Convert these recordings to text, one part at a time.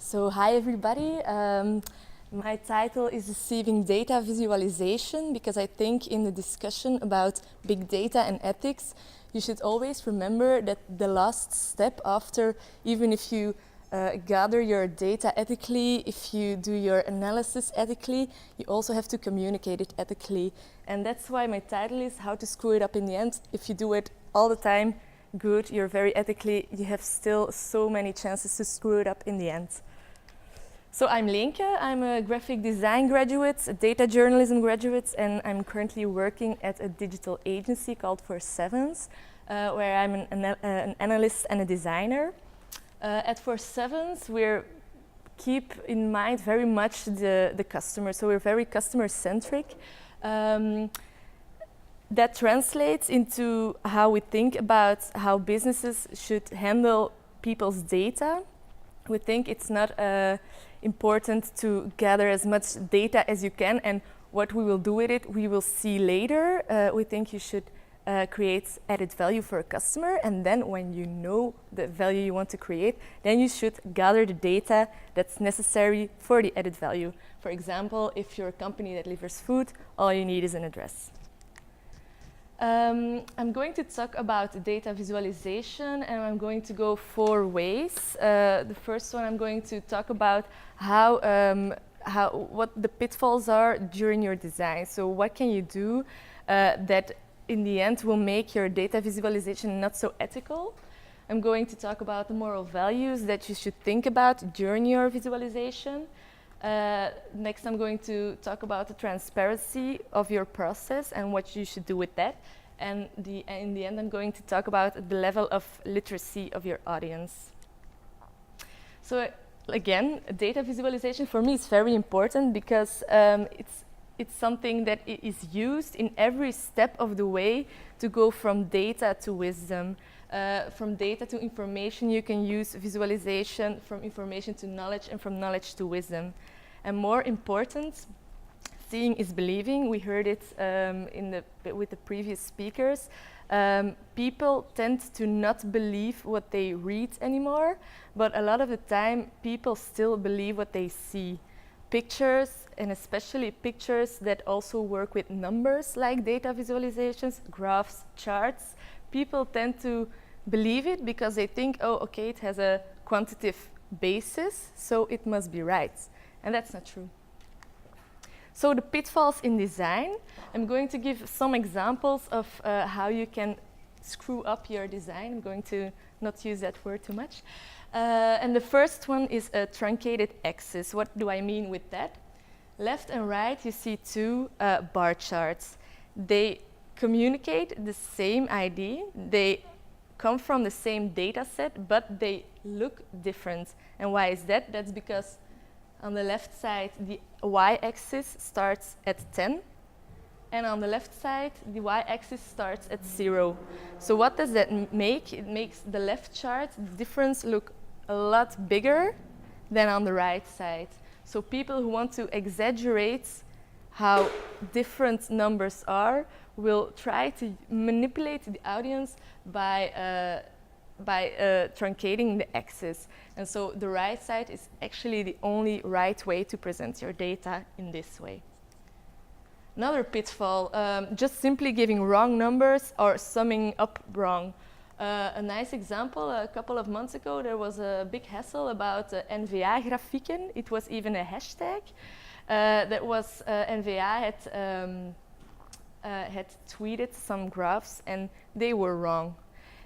So hi everybody. My title is Deceiving Data Visualization because I think in the discussion about big data and ethics, you should always remember that the last step after, even if you gather your data ethically, if you do your analysis ethically, you also have to communicate it ethically. And that's why my title is How to Screw It Up in the End. If you do it all the time, good, you're very ethically, you have still so many chances to screw it up in the end. So I'm Leenke, I'm a graphic design graduate, a data journalism graduate, and I'm currently working at a digital agency called Forsevens, where I'm an analyst and a designer. At Forsevens, we keep in mind very much the customer, so we're very customer-centric. That translates into how we think about how businesses should handle people's data. We think it's not important to gather as much data as you can, and what we will do with it, we will see later. We think you should create added value for a customer, and then when you know the value you want to create, then you should gather the data that's necessary for the added value. For example, if you're a company that delivers food, all you need is an address. I'm going to talk about data visualization, and I'm going to go 4 ways. The first one, I'm going to talk about what the pitfalls are during your design. So what can you do that in the end will make your data visualization not so ethical? I'm going to talk about the moral values that you should think about during your visualization. Next, I'm going to talk about the transparency of your process and what you should do with that. And in the end, I'm going to talk about the level of literacy of your audience. So again, data visualization for me is very important because it's something that is used in every step of the way to go from data to wisdom. From data to information, you can use visualization, from information to knowledge, and from knowledge to wisdom. And more important, seeing is believing. We heard it with the previous speakers. People tend to not believe what they read anymore, but a lot of the time, people still believe what they see. Pictures, and especially pictures that also work with numbers like data visualizations, graphs, charts, people tend to believe it because they think, oh, okay, it has a quantitative basis, so it must be right. And that's not true. So the pitfalls in design, I'm going to give some examples of how you can screw up your design. I'm going to not use that word too much. And the first one is a truncated axis. What do I mean with that? Left and right, you see 2 bar charts. They communicate the same idea. They come from the same data set, but they look different. And why is that? That's because on the left side, the y-axis starts at 10, and on the left side, the y-axis starts at 0. So what does that make? It makes the left chart, the difference, look a lot bigger than on the right side. So people who want to exaggerate how different numbers are will try to manipulate the audience by truncating the axis. And so the right side is actually the only right way to present your data in this way. Another pitfall, just simply giving wrong numbers or summing up wrong. A nice example, a couple of months ago, there was a big hassle about NVA-grafieken. It was even a hashtag. That was NVA had tweeted some graphs and they were wrong.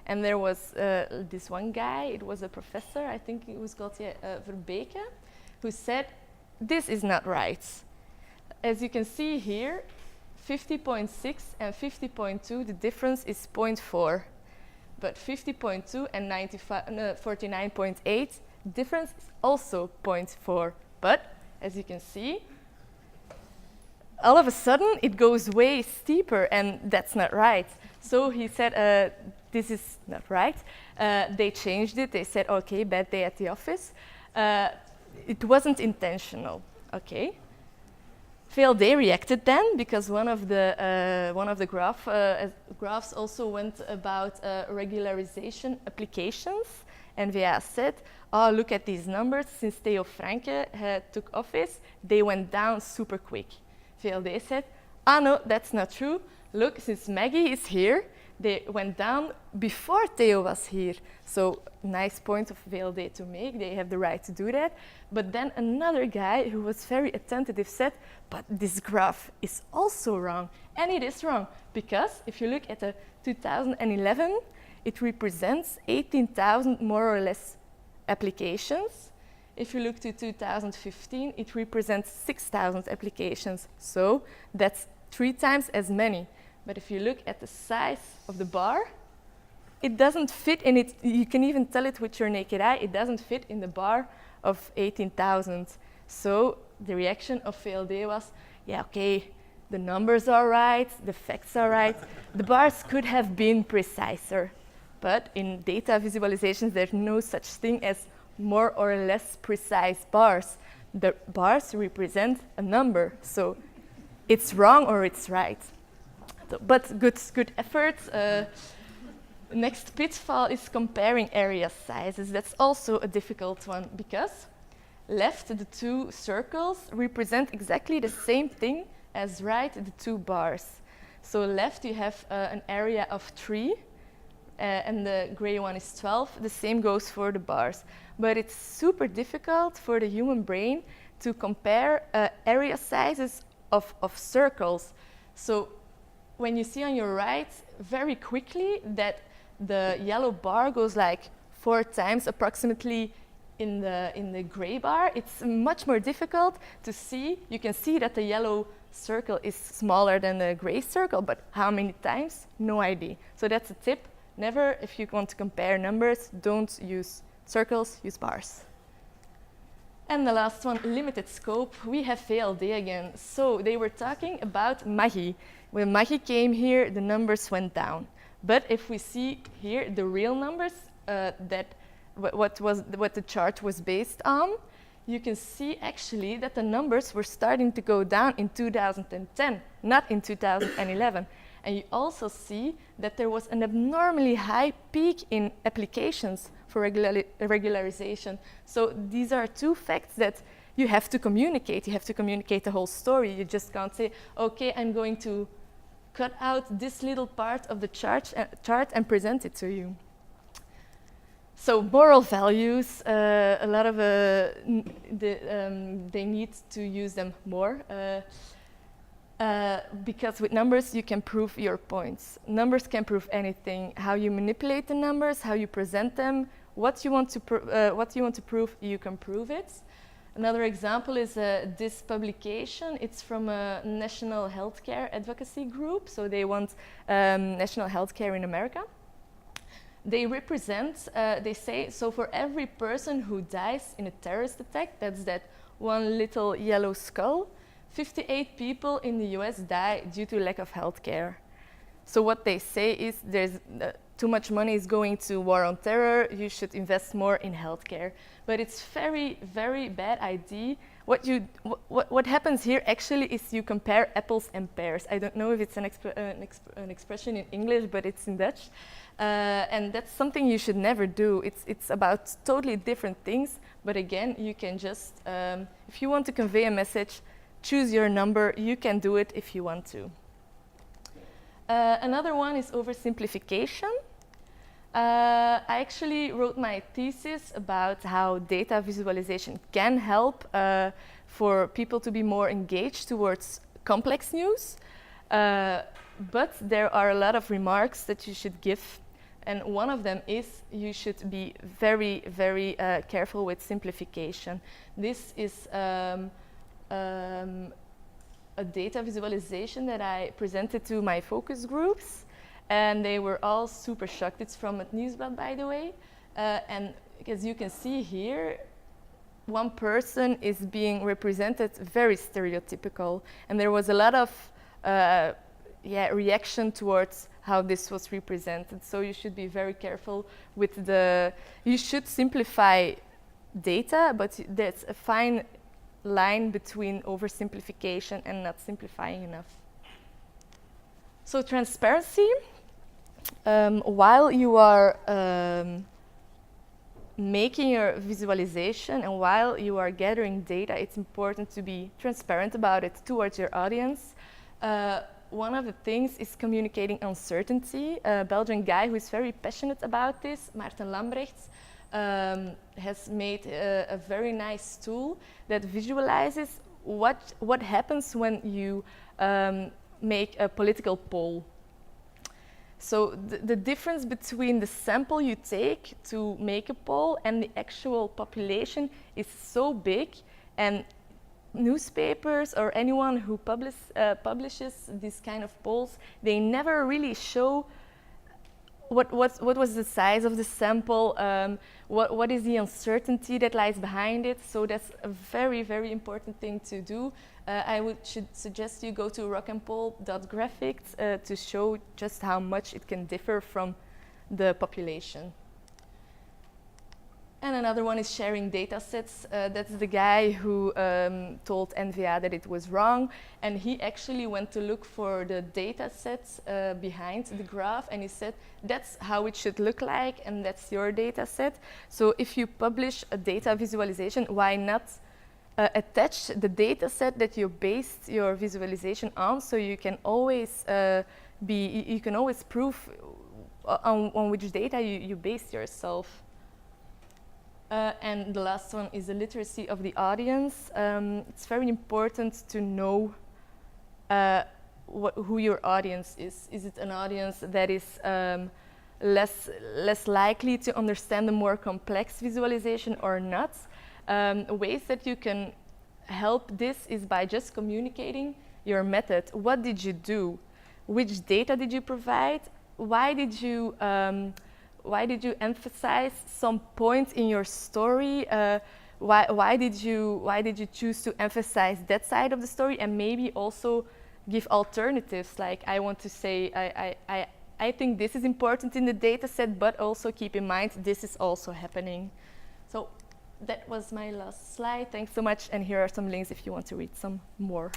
And there was this one guy, it was a professor, I think it was called Verbeke, who said, this is not right. As you can see here, 50.6 and 50.2, the difference is 0.4. But 50.2 and 49.8, difference is also 0.4. But as you can see, all of a sudden it goes way steeper, and that's not right. So he said, this is not right. They changed it. They said, okay, bad day at the office. It wasn't intentional. Okay. Failed day reacted then because one of the graphs also went about regularization applications, NVA said, oh, look at these numbers. Since Theo Franke took office, they went down super quick. VLD said, ah, no, that's not true. Look, since Maggie is here, they went down before Theo was here. So nice point of VLD to make. They have the right to do that. But then another guy who was very attentive said, but this graph is also wrong. And it is wrong, because if you look at the 2011, it represents 18,000 more or less applications. If you look to 2015, it represents 6,000 applications. So that's 3 times as many. But if you look at the size of the bar, it doesn't fit in it. You can even tell it with your naked eye. It doesn't fit in the bar of 18,000. So the reaction of VLD was, yeah, okay, the numbers are right, the facts are right. The bars could have been preciser. But in data visualizations, there's no such thing as more or less precise bars. The bars represent a number. So it's wrong or it's right. So, but good efforts. Next pitfall is comparing area sizes. That's also a difficult one, because left, the 2 circles represent exactly the same thing as right, the 2 bars. So left you have an area of 3, and the gray one is 12. The same goes for the bars. But it's super difficult for the human brain to compare area sizes of circles. So when you see on your right very quickly that the yellow bar goes like 4 times approximately in the gray bar, it's much more difficult to see. You can see that the yellow circle is smaller than the gray circle, but how many times? No idea. So that's a tip. Never, if you want to compare numbers, don't use circles, use bars. And the last one, limited scope. We have VLD again. So they were talking about Maggie. When Maggie came here, the numbers went down. But if we see here the real numbers, what the chart was based on, you can see actually that the numbers were starting to go down in 2010, not in 2011. And you also see that there was an abnormally high peak in applications for regularization. So these are 2 facts that you have to communicate. You have to communicate the whole story. You just can't say, okay, I'm going to cut out this little part of the chart and present it to you. So moral values, a lot of they need to use them more. Because with numbers you can prove your points. Numbers can prove anything. How you manipulate the numbers, how you present them, what you want to prove, you can prove it. Another example is this publication. It's from a national healthcare advocacy group. So they want national healthcare in America. They represent, they say, so for every person who dies in a terrorist attack, that's that one little yellow skull, 58 people in the US die due to lack of healthcare. So what they say is there's too much money is going to war on terror, you should invest more in healthcare. But it's very, very bad idea. What happens here actually is you compare apples and pears. I don't know if it's an expression in English, but it's in Dutch. And that's something you should never do. It's about totally different things. But again, you can just, if you want to convey a message, choose your number. You can do it if you want to. Another one is oversimplification. I actually wrote my thesis about how data visualization can help for people to be more engaged towards complex news. But there are a lot of remarks that you should give. And one of them is you should be very, very careful with simplification. This is a data visualization that I presented to my focus groups, and they were all super shocked. It's from Het Nieuwsblad, by the way, and as you can see here, one person is being represented very stereotypical, and there was a lot of reaction towards how this was represented. So you should be very careful with you should simplify data, but there's a fine line between oversimplification and not simplifying enough. So transparency, while you are making your visualization and while you are gathering data, it's important to be transparent about it towards your audience. One of the things is communicating uncertainty. A Belgian guy who is very passionate about this, Maarten Lambrechts, has made a very nice tool that visualizes what happens when you make a political poll. So the difference between the sample you take to make a poll and the actual population is so big, and newspapers or anyone who publishes these kind of polls, they never really show what was the size of the sample, what is the uncertainty that lies behind it. So that's a very, very important thing to do. I should suggest you go to rockandpoll.graphics to show just how much it can differ from the population. And another one is sharing data sets. That's the guy who told NVA that it was wrong, and he actually went to look for the data sets behind the graph, and he said, that's how it should look like, and that's your data set. So if you publish a data visualization, why not attach the data set that you based your visualization on, so you can always prove on which data you based yourself. And the last one is the literacy of the audience. It's very important to know who your audience is. Is it an audience that is less likely to understand the more complex visualization or not? Ways that you can help this is by just communicating your method. What did you do? Which data did you provide? Why did you emphasize some point in your story? Why did you choose to emphasize that side of the story, and maybe also give alternatives? Like, I want to say I think this is important in the data set, but also keep in mind this is also happening. So that was my last slide. Thanks so much, and here are some links if you want to read some more.